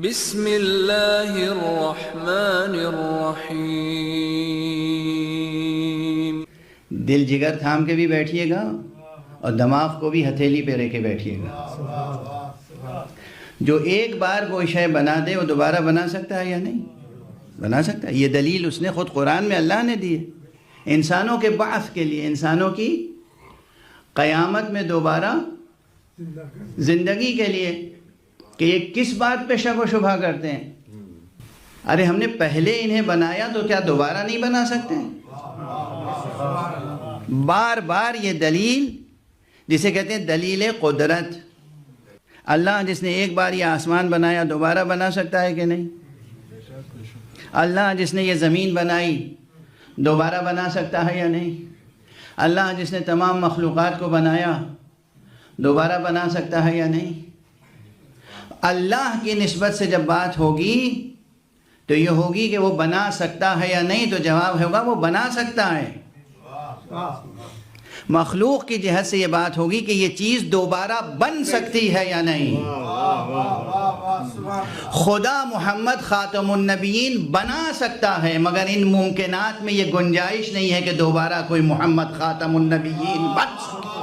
بسم اللہ الرحمن الرحیم. دل جگر تھام کے بھی بیٹھیے گا اور دماغ کو بھی ہتھیلی پہ رہ کے بیٹھیے گا. جو ایک بار کوئی شے بنا دے وہ دوبارہ بنا سکتا ہے یا نہیں؟ بنا سکتا ہے. یہ دلیل اس نے خود قرآن میں اللہ نے دی ہے انسانوں کے بعث کے لیے، انسانوں کی قیامت میں دوبارہ زندگی کے لیے، کہ یہ کس بات پہ شک و شبہ کرتے ہیں. ارے ہم نے پہلے انہیں بنایا تو کیا دوبارہ نہیں بنا سکتے؟ بار بار یہ دلیل، جسے کہتے ہیں دلیل قدرت. اللہ جس نے ایک بار یہ آسمان بنایا دوبارہ بنا سکتا ہے کہ نہیں؟ اللہ جس نے یہ زمین بنائی دوبارہ بنا سکتا ہے یا نہیں؟ اللہ جس نے تمام مخلوقات کو بنایا دوبارہ بنا سکتا ہے یا نہیں؟ اللہ کی نسبت سے جب بات ہوگی تو یہ ہوگی کہ وہ بنا سکتا ہے یا نہیں، تو جواب ہوگا وہ بنا سکتا ہے. مخلوق کی جہت سے یہ بات ہوگی کہ یہ چیز دوبارہ بن سکتی ہے یا نہیں. خدا محمد خاتم النبیین بنا سکتا ہے، مگر ان ممکنات میں یہ گنجائش نہیں ہے کہ دوبارہ کوئی محمد خاتم النبیین بن سکے.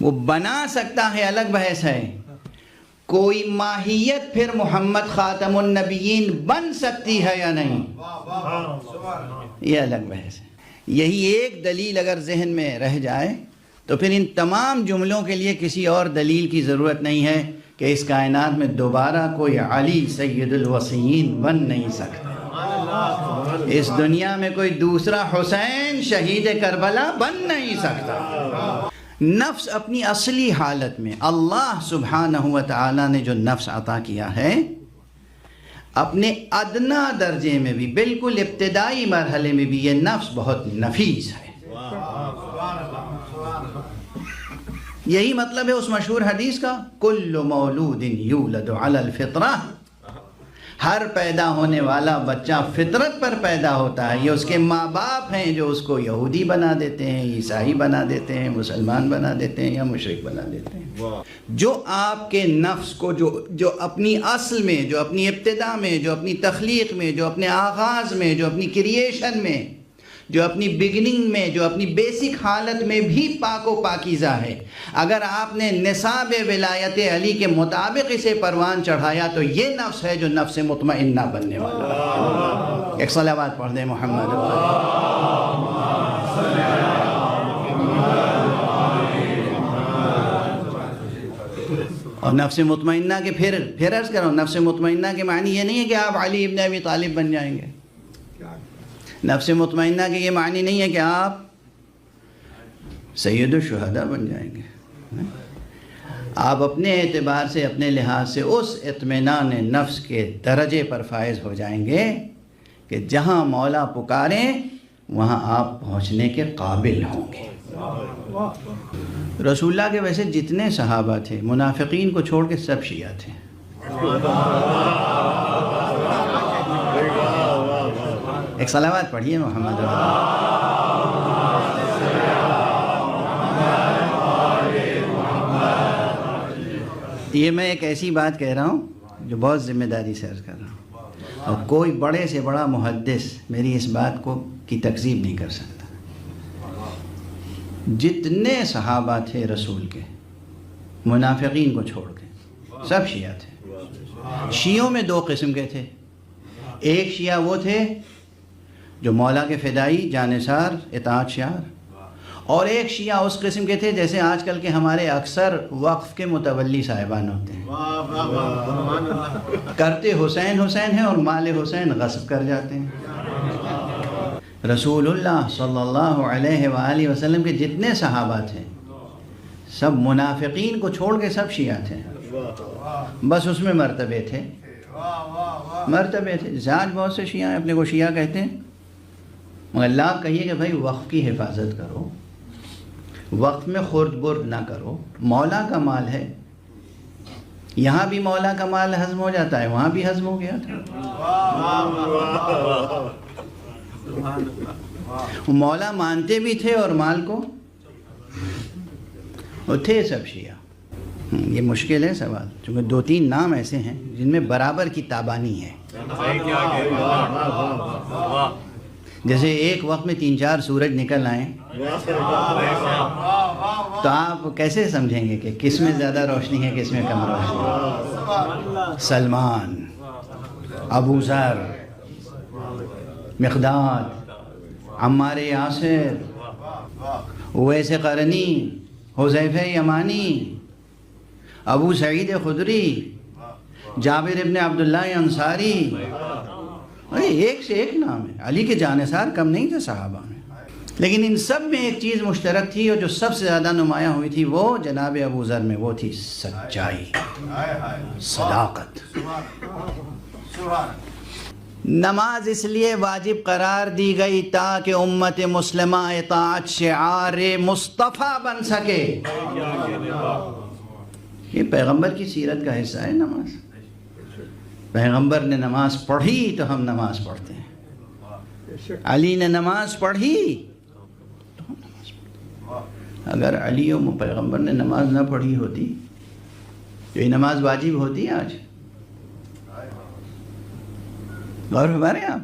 وہ بنا سکتا ہے الگ بحث ہے، کوئی ماہیت پھر محمد خاتم النبیین بن سکتی ہے یا نہیں، یہ الگ بحث ہے. یہی ایک دلیل اگر ذہن میں رہ جائے تو پھر ان تمام جملوں کے لیے کسی اور دلیل کی ضرورت نہیں ہے کہ اس کائنات میں دوبارہ کوئی علی سید الوصیین بن نہیں سکتا، اس دنیا میں کوئی دوسرا حسین شہید کربلا بن نہیں سکتا. نفس اپنی اصلی حالت میں اللہ سبحانہ و تعالی نے جو نفس عطا کیا ہے، اپنے ادنا درجے میں بھی، بالکل ابتدائی مرحلے میں بھی یہ نفس بہت نفیس ہے. یہی مطلب ہے اس مشہور حدیث کا، کل مولود یولد علی الفطرہ، ہر پیدا ہونے والا بچہ فطرت پر پیدا ہوتا ہے. یہ اس کے ماں باپ ہیں جو اس کو یہودی بنا دیتے ہیں، عیسائی بنا دیتے ہیں، مسلمان بنا دیتے ہیں یا مشرک بنا دیتے ہیں. جو آپ کے نفس کو جو اپنی اصل میں، جو اپنی ابتدا میں، جو اپنی تخلیق میں، جو اپنے آغاز میں، جو اپنی کریشن میں، جو اپنی بگننگ میں، جو اپنی بیسک حالت میں بھی پاک و پاکیزہ ہے، اگر آپ نے نصاب ولایت علی کے مطابق اسے پروان چڑھایا تو یہ نفس ہے جو نفس مطمئنہ بننے والا ہے. ایک صلوات پڑھ دیں محمد. اور نفس مطمئنہ کے پھر عرض کرو، نفس مطمئنہ کے معنی یہ نہیں ہے کہ آپ علی ابن ابی طالب بن جائیں گے. نفس مطمئنہ کے یہ معنی نہیں ہے کہ آپ سید الشہداء بن جائیں گے. آپ اپنے اعتبار سے، اپنے لحاظ سے اس اطمینان نفس کے درجے پر فائز ہو جائیں گے کہ جہاں مولا پکاریں وہاں آپ پہنچنے کے قابل ہوں گے. رسول اللہ کے ویسے جتنے صحابہ تھے منافقین کو چھوڑ کے سب شیعہ تھے. ایک صلوات پڑھیے محمد. یہ میں ایک ایسی بات کہہ رہا ہوں جو بہت ذمہ داری سے عرض کر رہا ہوں، اور کوئی بڑے سے بڑا محدث میری اس بات کی تکذیب نہیں کر سکتا. جتنے صحابہ تھے رسول کے منافقین کو چھوڑ کے سب شیعہ تھے. شیعوں میں دو قسم کے تھے. ایک شیعہ وہ تھے جو مولا کے فدائی، جانثار، اطاعت شعار، اور ایک شیعہ اس قسم کے تھے جیسے آج کل کے ہمارے اکثر وقف کے متولی صاحبان ہوتے ہیں، کرتے حسین حسین ہیں اور مال حسین غصب کر جاتے ہیں. رسول اللہ صلی اللہ علیہ وآلہ وسلم کے جتنے صحابہ تھے سب منافقین کو چھوڑ کے سب شیعہ تھے. بس اس میں مرتبے تھے. جیسے آج بہت سے شیعہ اپنے کو شیعہ کہتے ہیں، مگر اللہ کہیے کہ بھائی وقف کی حفاظت کرو، وقف میں خرد برد نہ کرو. مولا کا مال ہے، یہاں بھی مولا کا مال ہضم ہو جاتا ہے، وہاں بھی ہضم ہو گیا تھا. مولا مانتے بھی تھے اور مال کو، اور تھے سب شیعہ. یہ مشکل ہے سوال، چونکہ 2-3 نام ایسے ہیں جن میں برابر کی تابانی ہے. جیسے ایک وقت میں 3-4 سورج نکل آئیں تو آپ کیسے سمجھیں گے کہ کس میں زیادہ روشنی ہے کس میں کم روشنی ہے؟ سلمان، ابو ذر، مقداد، عمار یاسر، اویس قرنی، حذیفہ یمانی، ابو سعید خدری، جابر ابن عبداللہ انصاری. ایک سے ایک نام ہے. علی کے جانثار کم نہیں تھے صحابہ میں، لیکن ان سب میں ایک چیز مشترک تھی اور جو سب سے زیادہ نمایاں ہوئی تھی وہ جناب ابو ذر میں، وہ تھی سچائی، صداقت. نماز اس لیے واجب قرار دی گئی تاکہ امت مسلمہ اطاعت شعار مصطفیٰ بن سکے. یہ پیغمبر کی سیرت کا حصہ ہے نماز. پیغمبر نے نماز پڑھی تو ہم نماز پڑھتے ہیں. علی نے نماز پڑھی تو ہم نماز پڑھتے ہیں. اگر علی و پیغمبر نے نماز نہ پڑھی ہوتی تو یہ نماز واجب ہوتی آج؟ غور ہمارے آپ.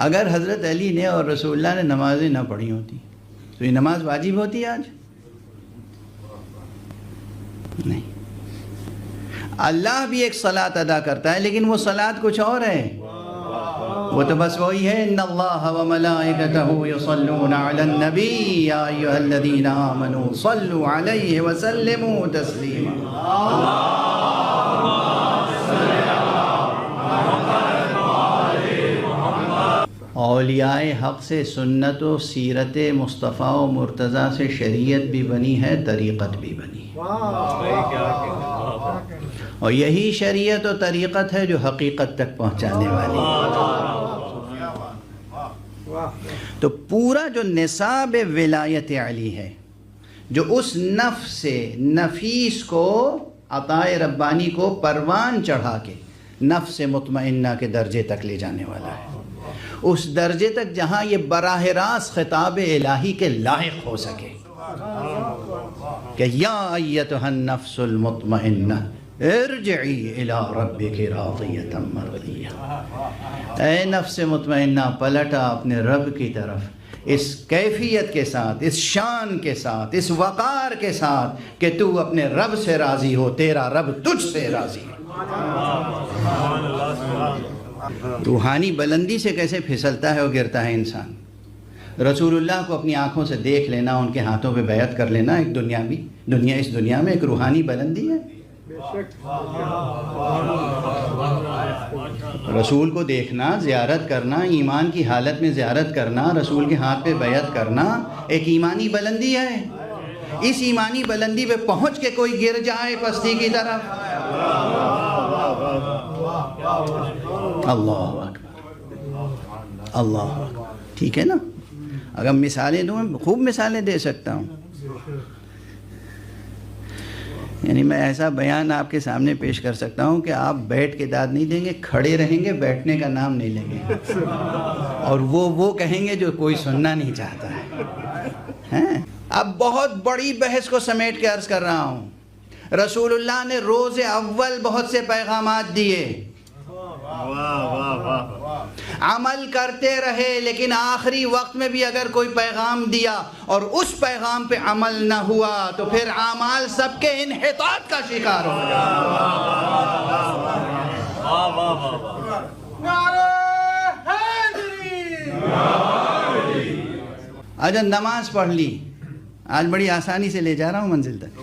اگر حضرت علی نے اور رسول اللہ نے نمازیں نہ پڑھی ہوتی تو یہ نماز واجب ہوتی آج؟ نہیں. اللہ بھی ایک صلاۃ ادا کرتا ہے لیکن وہ صلاۃ کچھ اور ہے. وہ تو بس وہی ہے، ان اللہ وملائکتہ یصلون علی النبی یا ایھا الذین آمنوا صلوا علیہ وسلموا تسلیما. اولیاء حق سے سنت و سیرت مصطفیٰ و مرتضیٰ سے شریعت بھی بنی ہے، طریقت بھی بنی ہے. اور یہی شریعت و طریقت ہے جو حقیقت تک پہنچانے والی ہے. تو پورا جو نصاب ولایت علی ہے، جو اس نفس نفیس کو، عطاء ربانی کو پروان چڑھا کے نفس مطمئنہ کے درجے تک لے جانے والا ہے، اس درجے تک جہاں یہ براہ راست خطاب الہی کے لائق ہو سکے کہ یا ایتھا النفس المطمئنہ ارجعی الی ربک راضیۃ مرضیہ. اے نفس مطمئنہ پلٹا اپنے رب کی طرف اس کیفیت کے ساتھ، اس شان کے ساتھ، اس وقار کے ساتھ کہ تو اپنے رب سے راضی ہو، تیرا رب تجھ سے راضی ہے. روحانی بلندی سے کیسے پھسلتا ہے اور گرتا ہے انسان. رسول اللہ کو اپنی آنکھوں سے دیکھ لینا، ان کے ہاتھوں پہ بیعت کر لینا، ایک اس دنیا میں ایک روحانی بلندی ہے. رسول کو دیکھنا، زیارت کرنا، ایمان کی حالت میں زیارت کرنا، رسول کے ہاتھ پہ بیعت کرنا ایک ایمانی بلندی ہے. اس ایمانی بلندی پہ پہنچ کے کوئی گر جائے پستی کی طرف، اللہ اکبر، اللہ اکبر. ٹھیک ہے نا؟ اگر مثالیں دوں، میں خوب مثالیں دے سکتا ہوں. یعنی میں ایسا بیان آپ کے سامنے پیش کر سکتا ہوں کہ آپ بیٹھ کے داد نہیں دیں گے، کھڑے رہیں گے، بیٹھنے کا نام نہیں لیں گے، اور وہ کہیں گے جو کوئی سننا نہیں چاہتا ہے. اب بہت بڑی بحث کو سمیٹ کے عرض کر رہا ہوں. رسول اللہ نے روز اول بہت سے پیغامات دیے، عمل کرتے رہے، لیکن آخری وقت میں بھی اگر کوئی پیغام دیا اور اس پیغام پہ عمل نہ ہوا تو پھر اعمال سب کے انحطاط کا شکار ہو گیا. اجا نماز پڑھ لی، آج بڑی آسانی سے لے جا رہا ہوں منزل تک.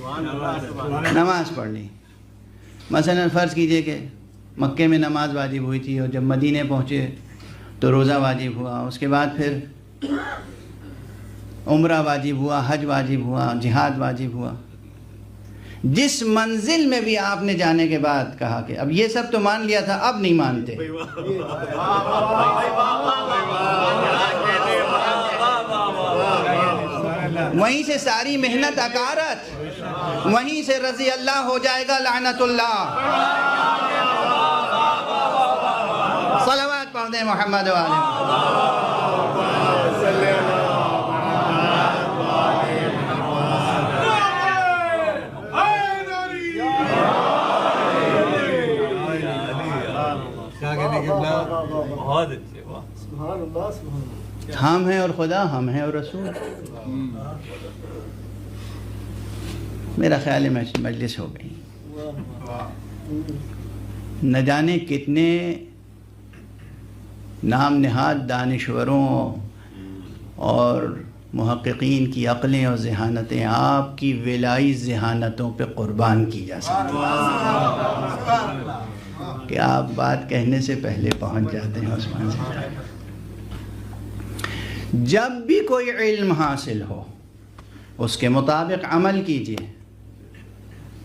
نماز پڑھ لی، مثلا فرض کیجئے کہ مکے میں نماز واجب ہوئی تھی اور جب مدینے پہنچے تو روزہ واجب ہوا، اس کے بعد پھر عمرہ واجب ہوا، حج واجب ہوا، جہاد واجب ہوا. جس منزل میں بھی آپ نے جانے کے بعد کہا کہ اب یہ سب تو مان لیا تھا، اب نہیں مانتے، وہیں سے ساری محنت اکارت، وہیں سے رضی اللہ ہو جائے گا لعنت اللہ. صلوات پڑھ دیں محمد و آلہ. بہت اچھے، واہ سبحان اللہ سبحان اللہ. ہم ہیں اور خدا، ہم ہیں اور رسول. میرا خیال ہے مجلس ہو گئی. نہ جانے کتنے نام نہاد دانشوروں اور محققین کی عقلیں اور ذہانتیں آپ کی ولائی ذہانتوں پہ قربان کی جا سکتی کہ آپ بات کہنے سے پہلے پہنچ جاتے ہیں عثمان سے. جب بھی کوئی علم حاصل ہو اس کے مطابق عمل کیجیے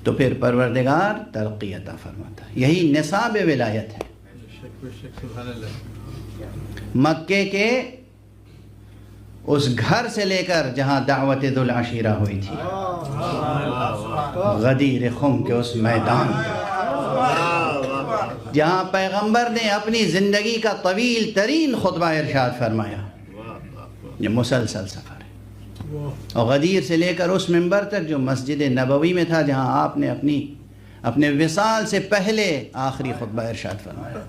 تو پھر پروردگار ترقی عطا فرماتا ہے. یہی نصاب ولایت ہے. مکے کے اس گھر سے لے کر جہاں دعوت ذو العشیرہ ہوئی تھی، غدیر خم کے اس میدان جہاں پیغمبر نے اپنی زندگی کا طویل ترین خطبہ ارشاد فرمایا. یہ مسلسل سفر ہے. اور غدیر سے لے کر اس منبر تک جو مسجد نبوی میں تھا جہاں آپ نے اپنے وصال سے پہلے آخری خطبہ ارشاد فرمایا.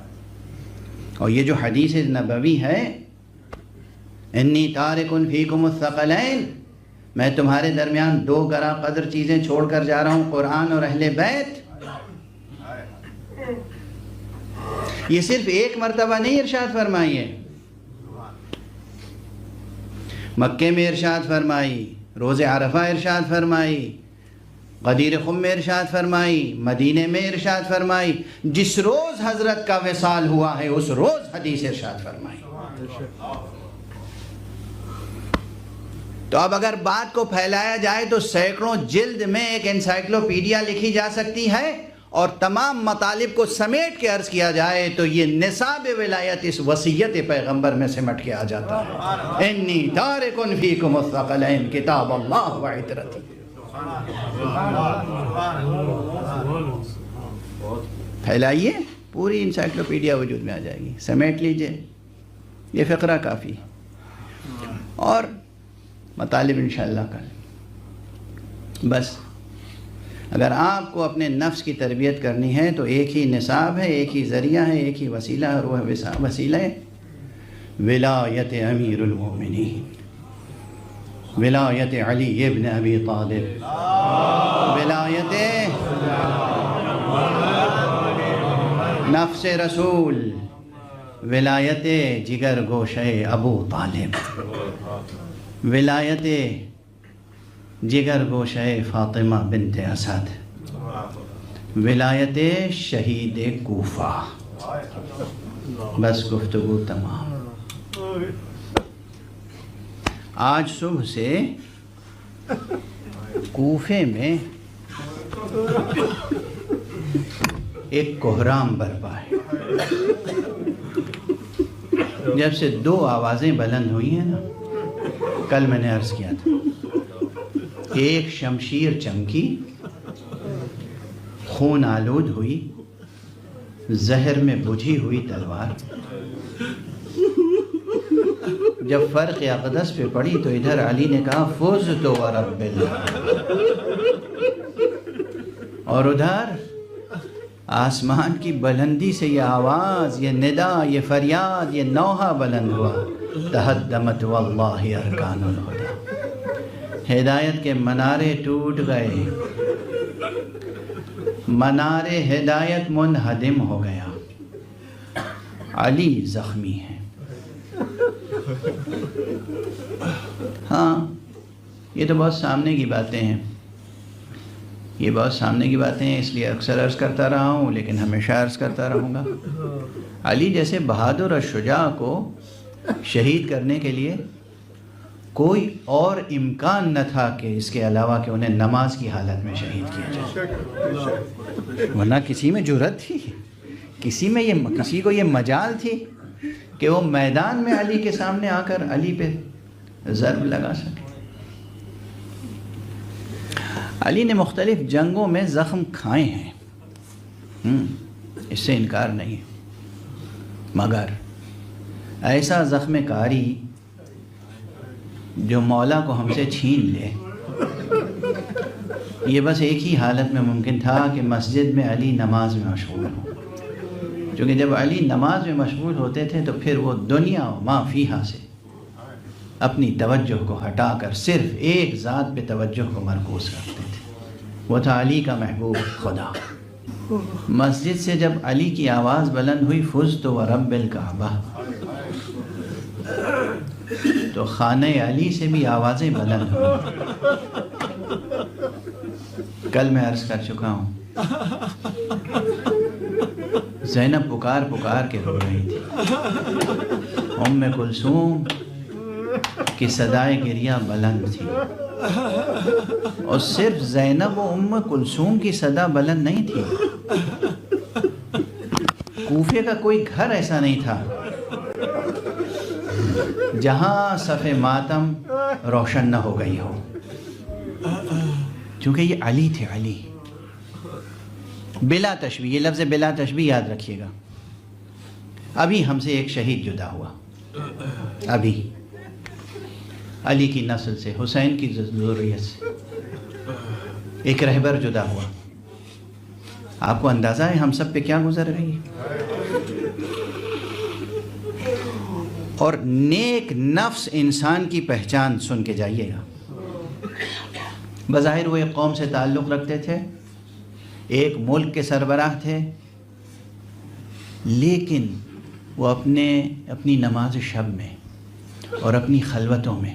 اور یہ جو حدیث نبوی ہے، انی تارک فیکم الثقلین، میں تمہارے درمیان دو گراں قدر چیزیں چھوڑ کر جا رہا ہوں، قرآن اور اہل بیت. یہ صرف ایک مرتبہ نہیں ارشاد فرمائی ہے، مکے میں ارشاد فرمائی، روز عرفہ ارشاد فرمائی، غدیر خم میں ارشاد فرمائی، مدینے میں ارشاد فرمائی. جس روز حضرت کا وصال ہوا ہے اس روز حدیث ارشاد فرمائی. تو اب اگر بات کو پھیلایا جائے تو سینکڑوں جلد میں ایک انسائکلوپیڈیا لکھی جا سکتی ہے، اور تمام مطالب کو سمیٹ کے عرض کیا جائے تو یہ نصاب ولایت اس وصیت پیغمبر میں سمٹ کے آ جاتا ہے. انی تارک فیکم الثقلین کتاب اللہ و عترتی. پھیلائیے، پوری انسائکلوپیڈیا وجود میں آ جائے گی. سمیٹ لیجئے، یہ فقرہ کافی، اور مطالب انشاءاللہ کل. بس اگر آپ کو اپنے نفس کی تربیت کرنی ہے تو ایک ہی نصاب ہے، ایک ہی ذریعہ ہے، ایک ہی وسیلہ ہے، اور وہ وسیلہ ہے ولایت امیر المومنین، ولایت علی ابن ابی طالب، ولایت نفس رسول، ولایت جگر گوشہ ابو طالب، ولایت جگر گوشہ فاطمہ بنت اسد، ولایت شہید کوفہ. بس گفتگو تمام. آج صبح سے کوفے میں ایک کوہرام برپا ہے. جب سے دو آوازیں بلند ہوئی ہیں نا، کل میں نے عرض کیا تھا، ایک شمشیر چمکی، خون آلود ہوئی، زہر میں بجھی ہوئی تلوار. جب فرق اقدس پہ پڑی تو ادھر علی نے کہا فزت ورب اللہ، اور ادھر آسمان کی بلندی سے یہ آواز، یہ ندا، یہ فریاد، یہ نوحہ بلند ہوا، تہدمت واللہ ارکان الہدی. ہدایت کے منارے ٹوٹ گئے، منار ہدایت منہدم ہو گیا. علی زخمی ہے. ہاں یہ تو بہت سامنے کی باتیں ہیں، یہ بہت سامنے کی باتیں ہیں، اس لیے اکثر عرض کرتا رہا ہوں، لیکن ہمیشہ عرض کرتا رہوں گا. علی جیسے بہادر اور شجاع کو شہید کرنے کے لیے کوئی اور امکان نہ تھا کہ اس کے علاوہ کہ انہیں نماز کی حالت میں شہید کیا جائے. ورنہ کسی میں جرأت تھی، کسی کو یہ مجال تھی کہ وہ میدان میں علی کے سامنے آ کر علی پہ ضرب لگا سکے. علی نے مختلف جنگوں میں زخم کھائے ہیں، اس سے انکار نہیں، مگر ایسا زخم کاری جو مولا کو ہم سے چھین لے، یہ بس ایک ہی حالت میں ممکن تھا کہ مسجد میں علی نماز میں مشغول ہو. چونکہ جب علی نماز میں مشغول ہوتے تھے تو پھر وہ دنیا و ما فیہا سے اپنی توجہ کو ہٹا کر صرف ایک ذات پہ توجہ کو مرکوز کرتے تھے، وہ تھا علی کا محبوب خدا۔ مسجد سے جب علی کی آواز بلند ہوئی فزت ورب الکعبہ، تو خانہ علی سے بھی آوازیں بلند ہوئی۔ کل میں عرض کر چکا ہوں، زینب پکار پکار کے رو رہی تھی، ام کلثوم کی صدائے گریہ بلند تھی، اور صرف زینب و ام کلثوم کی صدا بلند نہیں تھی، کوفے کا کوئی گھر ایسا نہیں تھا جہاں صف ماتم روشن نہ ہو گئی ہو، چونکہ یہ علی تھے، علی بلا تشبیہ۔ یہ لفظ بلا تشبیہ یاد رکھیے گا۔ ابھی ہم سے ایک شہید جدا ہوا، ابھی علی کی نسل سے، حسین کی ذریت سے ایک رہبر جدا ہوا۔ آپ کو اندازہ ہے ہم سب پہ کیا گزر رہی ہے؟ اور نیک نفس انسان کی پہچان سن کے جائیے گا۔ بظاہر وہ ایک قوم سے تعلق رکھتے تھے، ایک ملک کے سربراہ تھے، لیکن وہ اپنی نماز شب میں اور اپنی خلوتوں میں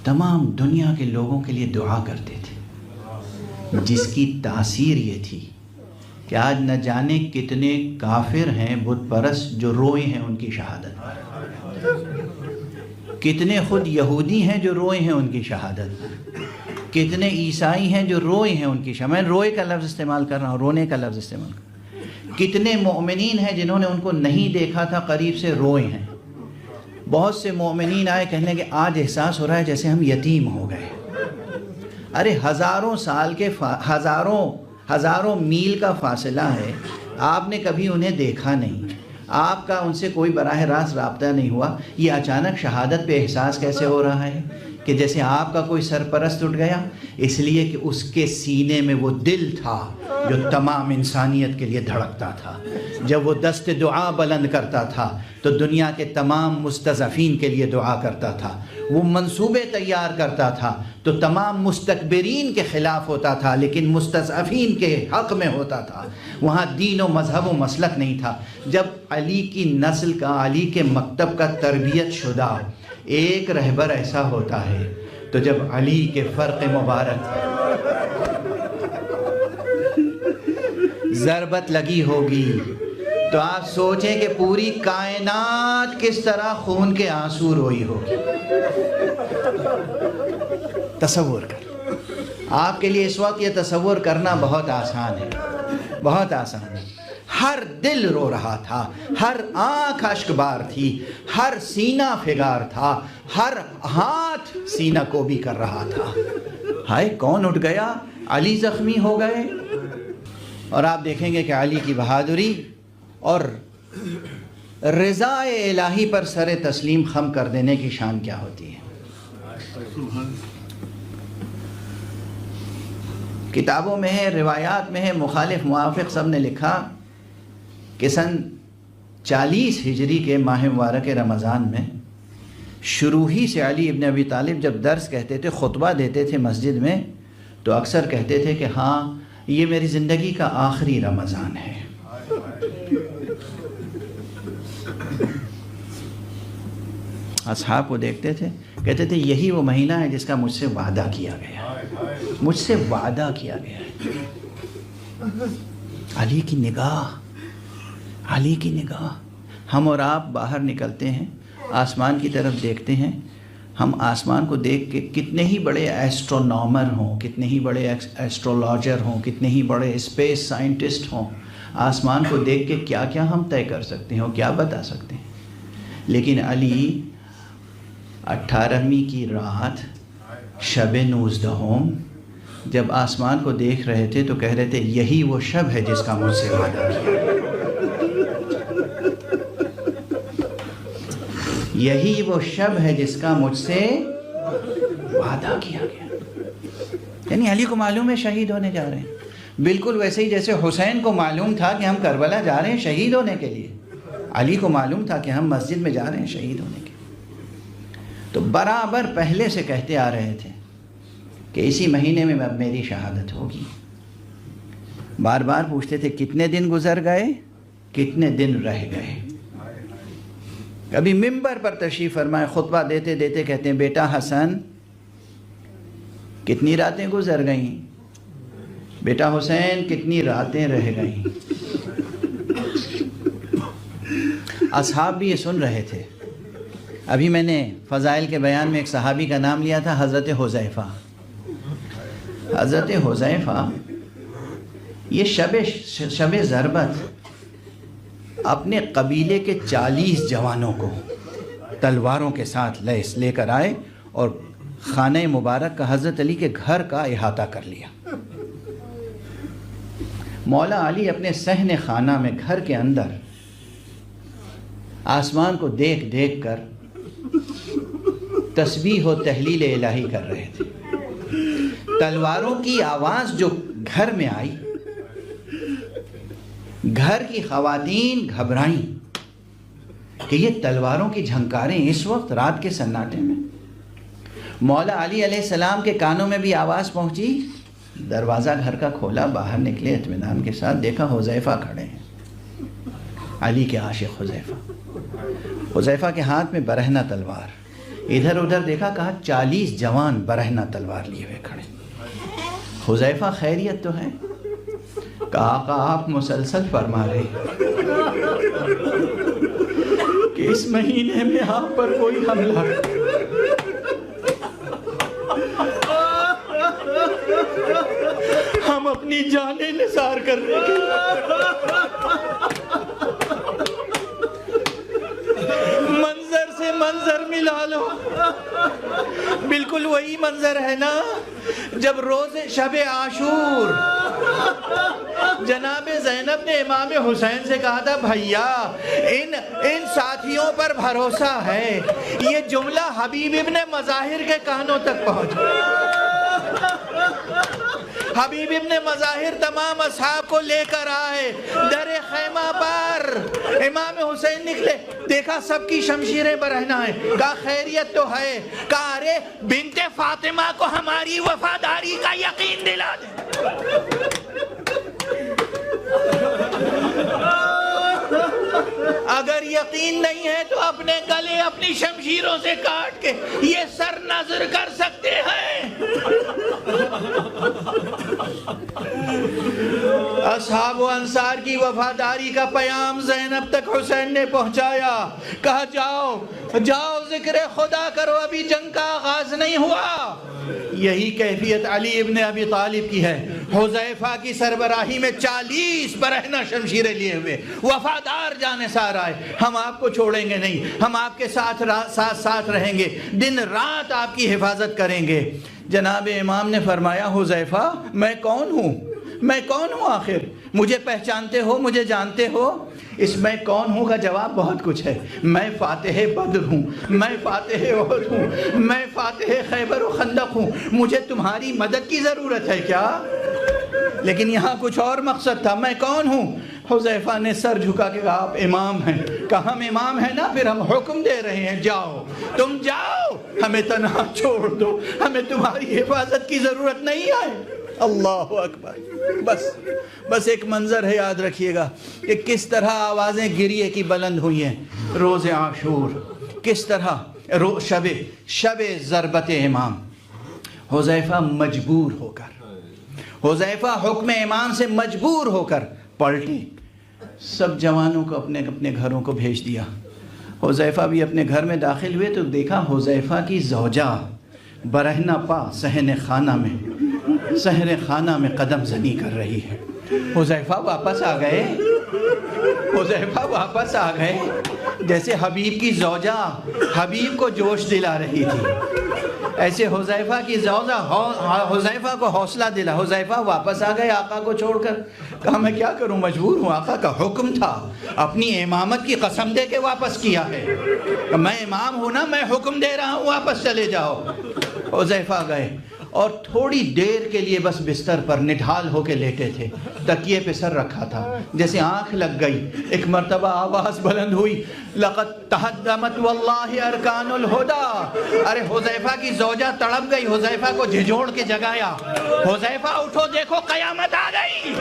تمام دنیا کے لوگوں کے لیے دعا کرتے تھے، جس کی تاثیر یہ تھی کہ آج نہ جانے کتنے کافر ہیں بت پرست جو روئے ہیں ان کی شہادت پر، کتنے خود یہودی ہیں جو روئے ہیں ان کی شہادت پر، کتنے عیسائی ہیں جو روئے ہیں ان کی شہادت۔ میں روئے کا لفظ استعمال کر رہا ہوں، رونے کا لفظ استعمال کر رہا ہوں۔ کتنے مومنین ہیں جنہوں نے ان کو نہیں دیکھا تھا، قریب سے روئے ہیں۔ بہت سے مومنین آئے کہنے کہ آج احساس ہو رہا ہے جیسے ہم یتیم ہو گئے۔ ارے ہزاروں سال کے ہزاروں میل کا فاصلہ ہے، آپ نے کبھی انہیں دیکھا نہیں، آپ کا ان سے کوئی براہ راست رابطہ نہیں ہوا، یہ اچانک شہادت پہ احساس کیسے ہو رہا ہے کہ جیسے آپ کا کوئی سرپرست اٹھ گیا؟ اس لیے کہ اس کے سینے میں وہ دل تھا جو تمام انسانیت کے لیے دھڑکتا تھا۔ جب وہ دست دعا بلند کرتا تھا تو دنیا کے تمام مستضعفین کے لیے دعا کرتا تھا، وہ منصوبے تیار کرتا تھا تو تمام مستکبرین کے خلاف ہوتا تھا، لیکن مستضعفین کے حق میں ہوتا تھا۔ وہاں دین و مذہب و مسلک نہیں تھا۔ جب علی کی نسل کا، علی کے مکتب کا تربیت شدہ ایک رہبر ایسا ہوتا ہے تو جب علی کے فرق مبارک ضربت لگی ہوگی تو آپ سوچیں کہ پوری کائنات کس طرح خون کے آنسو روئی ہوگی۔ تصور کر، آپ کے لیے اس وقت یہ تصور کرنا بہت آسان ہے، بہت آسان ہے۔ ہر دل رو رہا تھا، ہر آنکھ اشک بار تھی، ہر سینہ فگار تھا، ہر ہاتھ سینہ کو بھی کر رہا تھا۔ ہائے کون اٹھ گیا؟ علی زخمی ہو گئے۔ اور آپ دیکھیں گے کہ علی کی بہادری اور رضا الہی پر سر تسلیم خم کر دینے کی شان کیا ہوتی ہے۔ کتابوں میں ہے، روایات میں ہے، مخالف موافق سب نے لکھا کہ سن 40 ہجری کے ماہ مبارک رمضان میں شروع ہی سے علی ابن ابی طالب جب درس کہتے تھے، خطبہ دیتے تھے مسجد میں، تو اکثر کہتے تھے کہ ہاں یہ میری زندگی کا آخری رمضان ہے۔ اصحاب کو دیکھتے تھے، کہتے تھے یہی وہ مہینہ ہے جس کا مجھ سے وعدہ کیا گیا، مجھ سے وعدہ کیا گیا ہے۔ علی کی نگاہ، علی کی نگاہ۔ ہم اور آپ باہر نکلتے ہیں، آسمان کی طرف دیکھتے ہیں، ہم آسمان کو دیکھ کے کتنے ہی بڑے ایسٹرونامر ہوں، کتنے ہی بڑے ایسٹرولوجر ہوں، کتنے ہی بڑے اسپیس سائنٹسٹ ہوں، آسمان کو دیکھ کے کیا کیا ہم طے کر سکتے ہیں اور کیا بتا سکتے ہیں۔ لیکن علی 18ویں کی رات، شب 19 جب آسمان کو دیکھ رہے تھے تو کہہ رہے تھے یہی وہ شب ہے جس کا مجھ سے وعدہ کیا، یہی وہ شب ہے جس کا مجھ سے وعدہ کیا گیا۔ یعنی علی کو معلوم ہے شہید ہونے جا رہے ہیں، بالکل ویسے ہی جیسے حسین کو معلوم تھا کہ ہم کربلا جا رہے ہیں شہید ہونے کے لیے، علی کو معلوم تھا کہ ہم مسجد میں جا رہے ہیں شہید ہونے کے لیے، تو برابر پہلے سے کہتے آ رہے تھے کہ اسی مہینے میں اب میری شہادت ہوگی۔ بار بار پوچھتے تھے کتنے دن گزر گئے، کتنے دن رہ گئے۔ کبھی ممبر پر تشریف فرمائے، خطبہ دیتے دیتے کہتے ہیں بیٹا حسن کتنی راتیں گزر گئیں، بیٹا حسین کتنی راتیں رہ گئیں۔ اصحاب بھی یہ سن رہے تھے۔ ابھی میں نے فضائل کے بیان میں ایک صحابی کا نام لیا تھا، حضرت حذیفہ۔ حضرت حذیفہ یہ شب ضربت اپنے قبیلے کے 40 جوانوں کو تلواروں کے ساتھ لیس لے کر آئے اور خانہ مبارک کا حضرت علی کے گھر کا احاطہ کر لیا۔ مولا علی اپنے صحن خانہ میں گھر کے اندر آسمان کو دیکھ دیکھ کر تسبیح و تہلیل الہی کر رہے تھے۔ تلواروں کی آواز جو گھر میں آئی، گھر کی خواتین گھبرائیں کہ یہ تلواروں کی جھنکاریں اس وقت رات کے سناٹے میں۔ مولا علی علیہ السلام کے کانوں میں بھی آواز پہنچی، دروازہ گھر کا کھولا، باہر نکلے اطمینان کے ساتھ، دیکھا حذیفہ کھڑے ہیں، علی کے عاشق حذیفہ۔ حذیفہ کے ہاتھ میں برہنہ تلوار، ادھر ادھر دیکھا، کہا 40 جوان برہنہ تلوار لیے ہوئے کھڑے۔ حذیفہ خیریت تو ہے؟ کہا آقا آپ مسلسل فرما رہے کہ اس مہینے میں آپ پر کوئی حملہ، ہم اپنی جانیں نثار کرنے کے منظر سے منظر ملا لو، بالکل وہی منظر ہے نا جب روز شب عاشور جناب زینب نے امام حسین سے کہا تھا بھیا ان ساتھیوں پر بھروسہ ہے۔ یہ جملہ حبیب ابن مظاہر کے کانوں تک پہنچا۔ حبیب ابن مظاہر تمام اصحاب کو لے کر آئے، در خیمہ پر امام حسین نکلے، دیکھا سب کی شمشیریں برہنہ ہیں، کہا خیریت تو ہے؟ کہا ارے بنت فاطمہ کو ہماری وفاداری کا یقین دلا دے۔ اگر یقین نہیں ہے تو اپنے گلے اپنی شمشیروں سے کاٹ کے یہ سر نظر کر سکتے ہیں۔ اصحاب و انصار کی وفاداری کا پیام زینب تک حسین نے پہنچایا، کہا جاؤ جاؤ ذکر خدا کرو، ابھی جنگ کا آغاز نہیں ہوا۔ یہی کیفیت علی ابن ابی طالب کی ہے۔ حذیفہ کی سربراہی میں 40 برہنہ شمشیریں لیے ہوئے وفادار جانثار آئے، ہم آپ کو چھوڑیں گے نہیں، ہم آپ کے ساتھ رہیں گے، دن رات آپ کی حفاظت کریں گے۔ جناب امام نے فرمایا حذیفہ میں کون ہوں؟ میں کون ہوں آخر؟ مجھے پہچانتے ہو؟ مجھے جانتے ہو؟ اس میں کون ہوں کا جواب بہت کچھ ہے۔ میں فاتح بدر ہوں، میں فاتح احد ہوں، میں فاتح خیبر و خندق ہوں، مجھے تمہاری مدد کی ضرورت ہے کیا؟ لیکن یہاں کچھ اور مقصد تھا۔ میں کون ہوں؟ حذیفہ نے سر جھکا کے کہا آپ امام ہیں۔ کہا ہم امام ہیں نا، پھر ہم حکم دے رہے ہیں جاؤ، تم جاؤ، ہمیں تنہا چھوڑ دو، ہمیں تمہاری حفاظت کی ضرورت نہیں ہے۔ اللہ اکبر۔ بس ایک منظر ہے، یاد رکھیے گا کہ کس طرح آوازیں گریے کی بلند ہوئی ہیں روز عاشور، کس طرح شب ضربت امام۔ حذیفہ مجبور ہو کر، حذیفہ حکم امام سے مجبور ہو کر پلٹے، سب جوانوں کو اپنے اپنے گھروں کو بھیج دیا۔ حذیفہ بھی اپنے گھر میں داخل ہوئے تو دیکھا حذیفہ کی زوجہ برہنہ پا صحن خانہ میں قدم زنی کر رہی ہے۔ حذیفہ واپس آ گئے، حذیفہ واپس آ گئے، جیسے حبیب کی زوجہ حبیب کو جوش دلا رہی تھی، ایسے حذیفہ کی زوجہ حذیفہ کو حوصلہ دلا۔ حذیفہ واپس آ گئے آقا کو چھوڑ کر، کہا میں کیا کروں، مجبور ہوں، آقا کا حکم تھا، اپنی امامت کی قسم دے کے واپس کیا ہے، میں امام ہوں نا، میں حکم دے رہا ہوں واپس چلے جاؤ۔ حذیفہ گئے اور تھوڑی دیر کے لیے بس بستر پر نڈھال ہو کے لیٹے تھے، تکیے پہ سر رکھا تھا، جیسے آنکھ لگ گئی۔ ایک مرتبہ آواز بلند ہوئی، لقد تہدمت واللہ ارکان الہدی۔ ارے حذیفہ کی زوجہ تڑپ گئی، حذیفہ کو جھجوڑ کے جگایا، حذیفہ اٹھو دیکھو قیامت آ گئی۔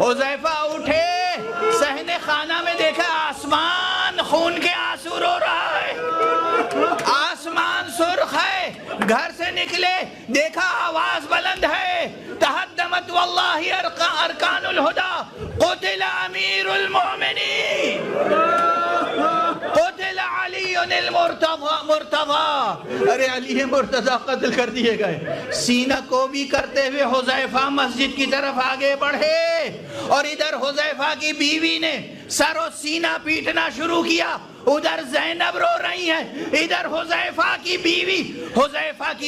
حذیفہ اٹھے، صحن خانہ میں دیکھا آسمان خون کے آنسو رو رہا ہے، آسمان سرخ ہے۔ گھر سے نکلے، دیکھا آواز بلند ہے، تہدمت واللہ ارکان الہدی، قتل امیر المؤمنین، قتل علی المرتضی۔ ارے علی مرتضی قتل کر دیے گئے۔ سینہ کو بھی کرتے ہوئے حذیفہ مسجد کی طرف آگے بڑھے، اور ادھر حذیفہ کی بیوی نے سر و سینہ پیٹنا شروع کیا۔ ادھر زینب رو رہی ہیں، ادھر حذیفہ کی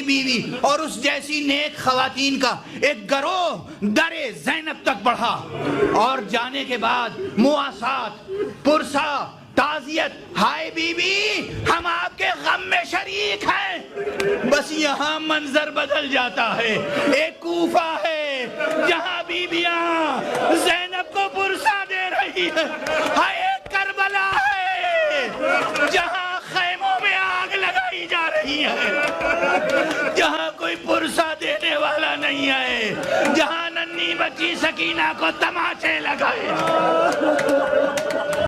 بیوی اور اس جیسی نیک خواتین کا ایک گروہ در زینب تک بڑھا، اور جانے کے بعد مواسات، پرسا، تعزیت، ہائے بی بی ہم آپ کے غم میں شریک ہیں۔ بس یہاں منظر بدل جاتا ہے، ایک کوفہ ہے جہاں بیویاں زینب کو پرسا دے رہی ہے، ہائے ایک کربلا ہے جہاں خیموں میں آگ لگائی جا رہی ہے، جہاں کوئی پرسا دینے والا نہیں ہے، جہاں ننھی بچی سکینہ کو تماچے لگائے۔